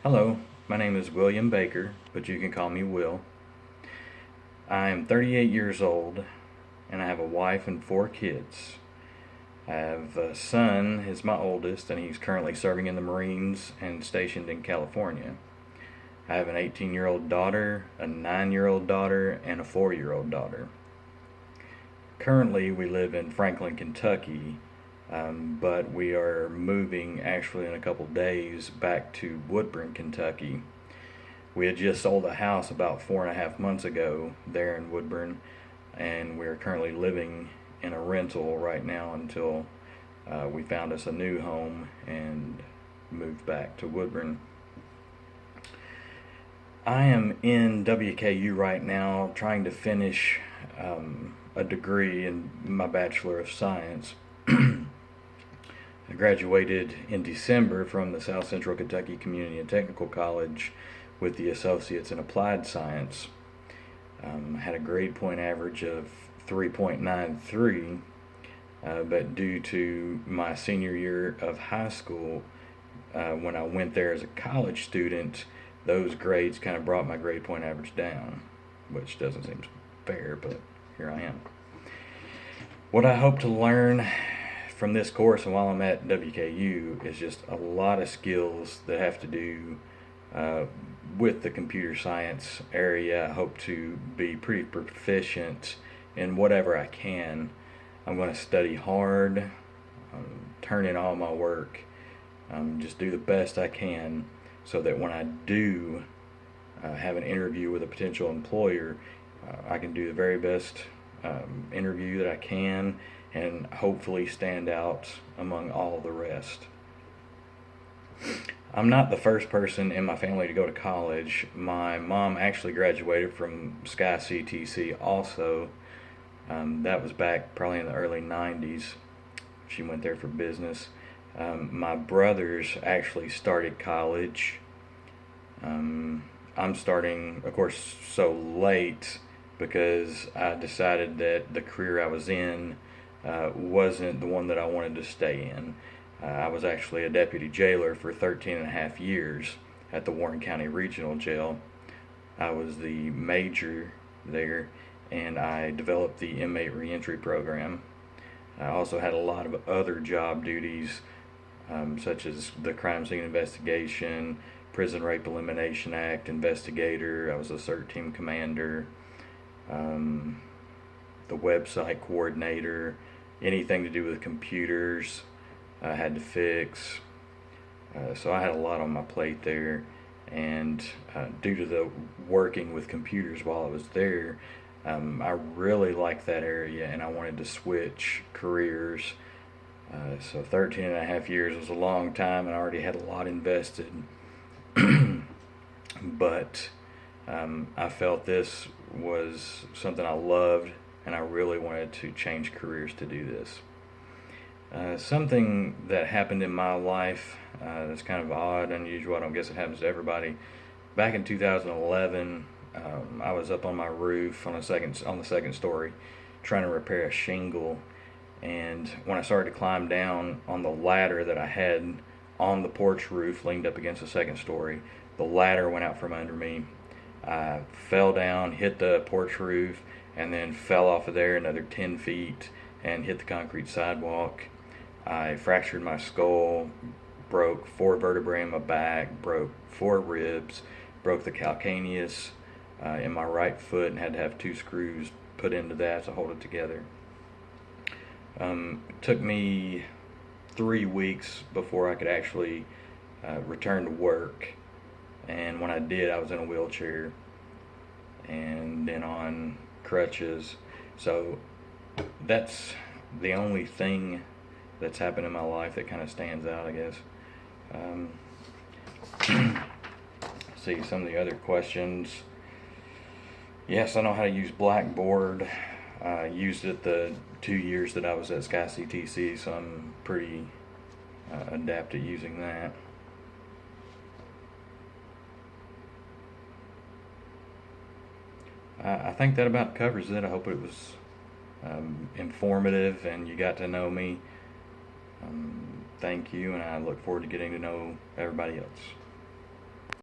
Hello, my name is William Baker, but you can call me Will. I am 38 years old and I have a wife and 4 kids. I have a son, he's my oldest, and he's currently serving in the Marines and stationed in California. I have an 18-year-old daughter, a 9-year-old daughter, and a 4-year-old daughter. Currently, we live in Franklin, Kentucky, but we are moving actually in a couple days back to Woodburn, Kentucky. We had just sold a house about 4.5 months ago there in Woodburn, and we're currently living in a rental right now until we found us a new home and moved back to Woodburn. I am in WKU right now trying to finish a degree in my Bachelor of Science. I graduated in December from the South Central Kentucky Community and Technical College with the Associates in Applied Science. I had a grade point average of 3.93, but due to my senior year of high school, when I went there as a college student, those grades kind of brought my grade point average down, which doesn't seem fair, but here I am. What I hope to learn from this course and while I'm at WKU is just a lot of skills that have to do with the computer science area. I hope to be pretty proficient in whatever I can. I'm going to study hard, turn in all my work, just do the best I can so that when I do have an interview with a potential employer, I can do the very best interview that I can and hopefully stand out among all the rest. I'm not the first person in my family to go to college. My mom actually graduated from Sky CTC also. That was back probably in the early 90s. She went there for business. My brothers actually started college. I'm starting, of course, so late because I decided that the career I was in wasn't the one that I wanted to stay in. I was actually a deputy jailer for 13 and a half years at the Warren County Regional Jail. I was the major there, and I developed the inmate reentry program. I also had a lot of other job duties, such as the crime scene investigation, Prison Rape Elimination Act investigator. I was a CERT team commander, the website coordinator, anything to do with computers I had to fix. So I had a lot on my plate there, and due to the working with computers while I was there, I really liked that area and I wanted to switch careers. So 13 and a half years was a long time and I already had a lot invested. But I felt this was something I loved and I really wanted to change careers to do this. Something that happened in my life that's kind of odd, unusual, I don't guess it happens to everybody. Back in 2011, I was up on my roof on the second story trying to repair a shingle, and when I started to climb down on the ladder that I had on the porch roof leaned up against the second story, the ladder went out from under me. I fell down, hit the porch roof, and then fell off of there another 10 feet and hit the concrete sidewalk. I fractured my skull, broke 4 vertebrae in my back, broke 4 ribs, broke the calcaneus in my right foot, and had to have 2 screws put into that to hold it together. It took me 3 weeks before I could actually return to work, and when I did, I was in a wheelchair and then on crutches. So that's the only thing that's happened in my life that kind of stands out, I guess. See some of the other questions. Yes, I know how to use Blackboard. I used it the 2 years that I was at Sky CTC, so I'm pretty adept at using that. I think that about covers it. I hope it was informative and you got to know me. Thank you, and I look forward to getting to know everybody else.